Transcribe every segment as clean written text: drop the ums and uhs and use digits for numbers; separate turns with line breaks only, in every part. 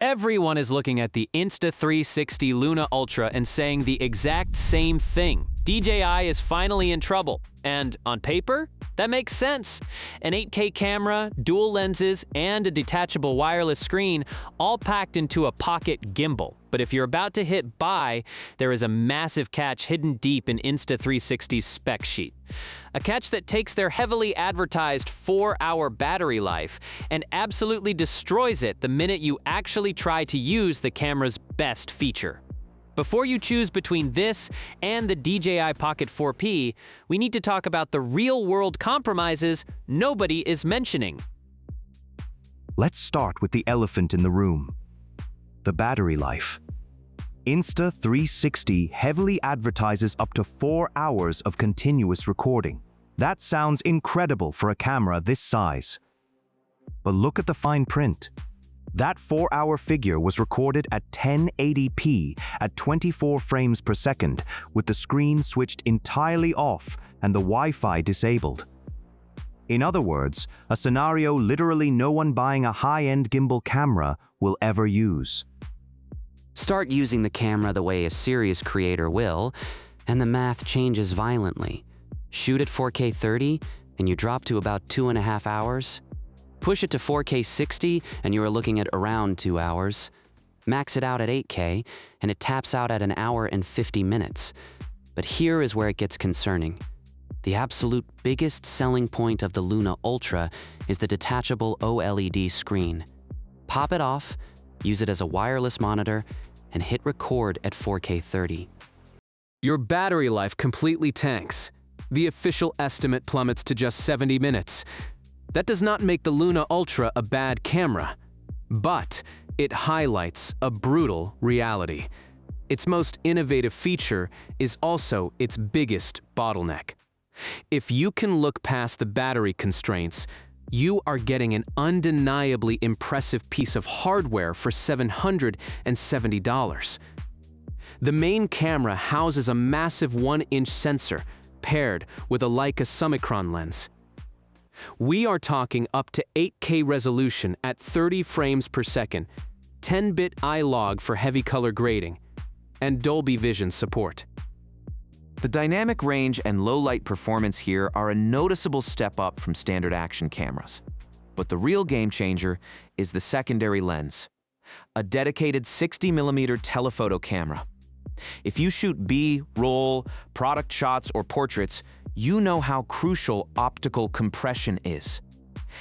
Everyone is looking at the Insta360 Luna Ultra and saying the exact same thing. DJI is finally in trouble. And on paper, that makes sense. An 8K camera, dual lenses, and a detachable wireless screen all packed into a pocket gimbal. But if you're about to hit buy, there is a massive catch hidden deep in Insta360's spec sheet. A catch that takes their heavily advertised 4-hour battery life and absolutely destroys it the minute you actually try to use the camera's best feature. Before you choose between this and the DJI Pocket 4P, we need to talk about the real-world compromises nobody is mentioning.
Let's start with the elephant in the room: the battery life. Insta360 heavily advertises up to 4 hours of continuous recording. That sounds incredible for a camera this size. But look at the fine print. That 4-hour figure was recorded at 1080p at 24 frames per second, with the screen switched entirely off and the Wi-Fi disabled. In other words, a scenario literally no one buying a high-end gimbal camera will ever use.
Start using the camera the way a serious creator will, and the math changes violently. Shoot at 4K 30, and you drop to about 2.5 hours. Push it to 4K 60, and you are looking at around 2 hours. Max it out at 8K, and it taps out at 1 hour and 50 minutes. But here is where it gets concerning. The absolute biggest selling point of the Luna Ultra is the detachable OLED screen. Pop it off, use it as a wireless monitor, and hit record at 4K 30.
Your battery life completely tanks. The official estimate plummets to just 70 minutes. That does not make the Luna Ultra a bad camera, but it highlights a brutal reality. Its most innovative feature is also its biggest bottleneck. If you can look past the battery constraints, you are getting an undeniably impressive piece of hardware for $770. The main camera houses a massive 1-inch sensor paired with a Leica Summicron lens. We are talking up to 8K resolution at 30 frames per second, 10-bit iLog for heavy color grading, and Dolby Vision support.
The dynamic range and low-light performance here are a noticeable step up from standard action cameras. But the real game changer is the secondary lens, a dedicated 60mm telephoto camera. If you shoot B-roll, product shots, or portraits, you know how crucial optical compression is.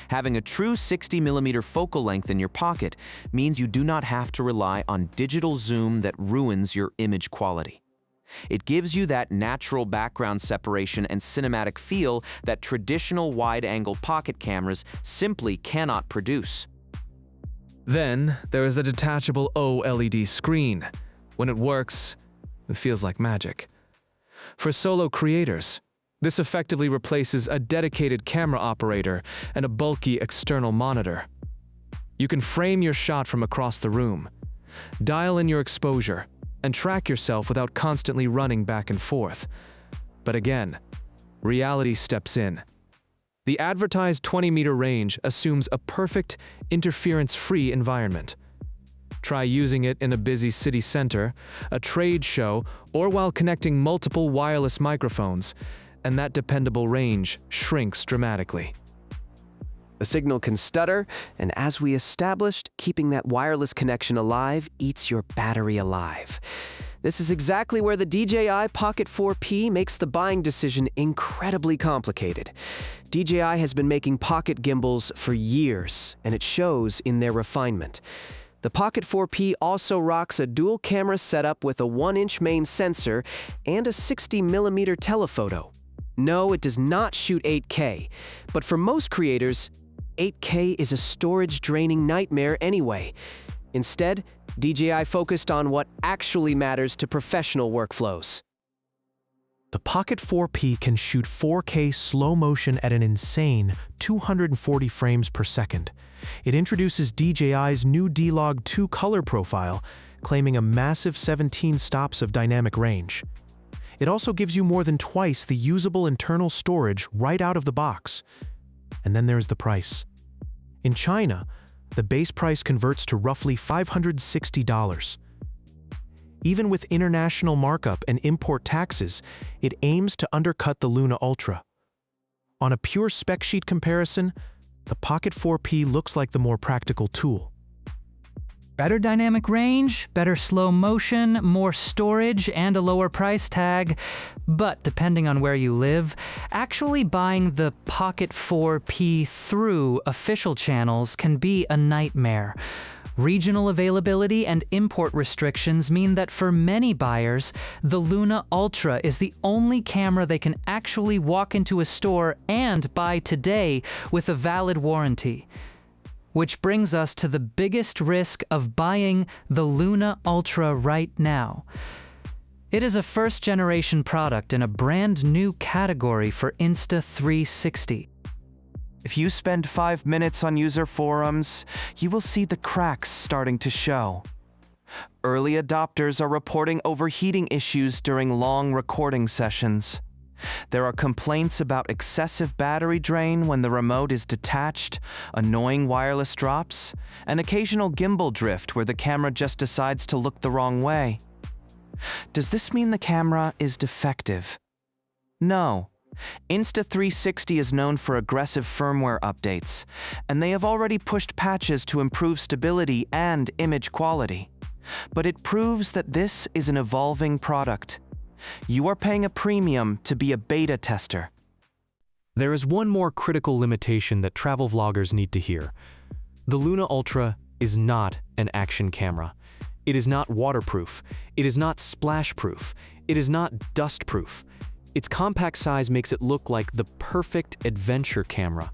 Having a true 60mm focal length in your pocket means you do not have to rely on digital zoom that ruins your image quality. It gives you that natural background separation and cinematic feel that traditional wide-angle pocket cameras simply cannot produce.
Then there is the detachable OLED screen. When it works, it feels like magic. For solo creators, this effectively replaces a dedicated camera operator and a bulky external monitor. You can frame your shot from across the room, dial in your exposure, and track yourself without constantly running back and forth. But again, reality steps in. The advertised 20-meter range assumes a perfect, interference-free environment. Try using it in a busy city center, a trade show, or while connecting multiple wireless microphones, and that dependable range shrinks dramatically.
The signal can stutter, and as we established, keeping that wireless connection alive eats your battery alive. This is exactly where the DJI Pocket 4P makes the buying decision incredibly complicated. DJI has been making pocket gimbals for years, and it shows in their refinement. The Pocket 4P also rocks a dual camera setup with a 1-inch main sensor and a 60mm telephoto. No, it does not shoot 8K, but for most creators, 8K is a storage-draining nightmare anyway. Instead, DJI focused on what actually matters to professional workflows.
The Pocket 4P can shoot 4K slow motion at an insane 240 frames per second. It introduces DJI's new D-Log 2 color profile, claiming a massive 17 stops of dynamic range. It also gives you more than twice the usable internal storage right out of the box. And then there's the price. In China, The base price converts to roughly $560. Even with international markup and import taxes, it aims to undercut the Luna Ultra. On a pure spec sheet comparison, the Pocket 4P looks like the more practical tool.
Better dynamic range, better slow motion, more storage, and a lower price tag. But depending on where you live, actually buying the Pocket 4P through official channels can be a nightmare. Regional availability and import restrictions mean that for many buyers, the Luna Ultra is the only camera they can actually walk into a store and buy today with a valid warranty. Which brings us to the biggest risk of buying the Luna Ultra right now. It is a first-generation product in a brand new category for Insta360.
If you spend 5 minutes on user forums, you will see the cracks starting to show. Early adopters are reporting overheating issues during long recording sessions. There are complaints about excessive battery drain when the remote is detached, annoying wireless drops, and occasional gimbal drift where the camera just decides to look the wrong way. Does this mean the camera is defective? No. Insta360 is known for aggressive firmware updates, and they have already pushed patches to improve stability and image quality. But it proves that this is an evolving product. You are paying a premium to be a beta tester.
There is one more critical limitation that travel vloggers need to hear. The Luna Ultra is not an action camera. It is not waterproof. It is not splash-proof. It is not dust-proof. Its compact size makes it look like the perfect adventure camera.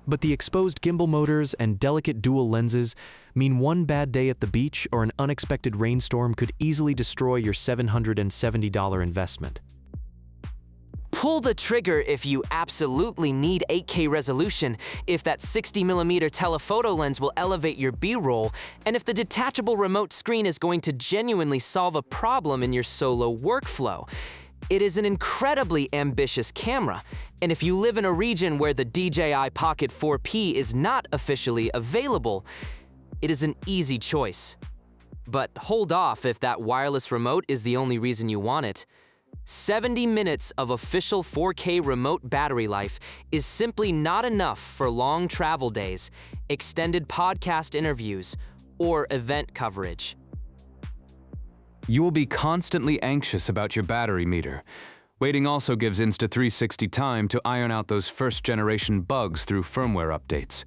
But the exposed gimbal motors and delicate dual lenses mean one bad day at the beach or an unexpected rainstorm could easily destroy your $770 investment.
Pull the trigger if you absolutely need 8K resolution, if that 60mm telephoto lens will elevate your B-roll, and if the detachable remote screen is going to genuinely solve a problem in your solo workflow. It is an incredibly ambitious camera, and if you live in a region where the DJI Pocket 4P is not officially available, it is an easy choice. But hold off if that wireless remote is the only reason you want it. 70 minutes of official 4K remote battery life is simply not enough for long travel days, extended podcast interviews, or event coverage.
You will be constantly anxious about your battery meter. Waiting also gives Insta360 time to iron out those first-generation bugs through firmware updates.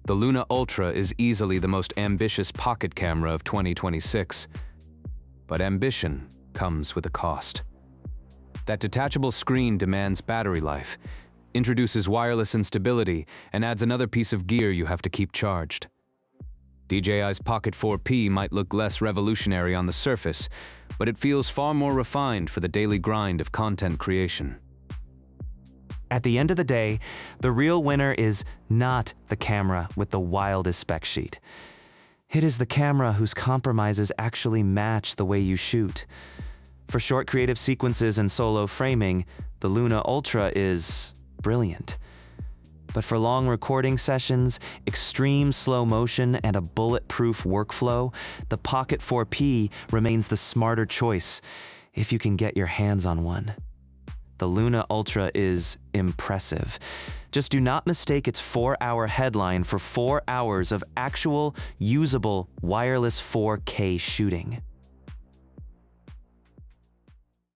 The Luna Ultra is easily the most ambitious pocket camera of 2026. But ambition comes with a cost. That detachable screen demands battery life, introduces wireless instability, and adds another piece of gear you have to keep charged. DJI's Pocket 4P might look less revolutionary on the surface, but it feels far more refined for the daily grind of content creation.
At the end of the day, the real winner is not the camera with the wildest spec sheet. It is the camera whose compromises actually match the way you shoot. For short creative sequences and solo framing, the Luna Ultra is brilliant. But for long recording sessions, extreme slow motion, and a bulletproof workflow, the Pocket 4P remains the smarter choice if you can get your hands on one. The Luna Ultra is impressive. Just do not mistake its 4-hour headline for 4 hours of actual, usable, wireless 4K shooting.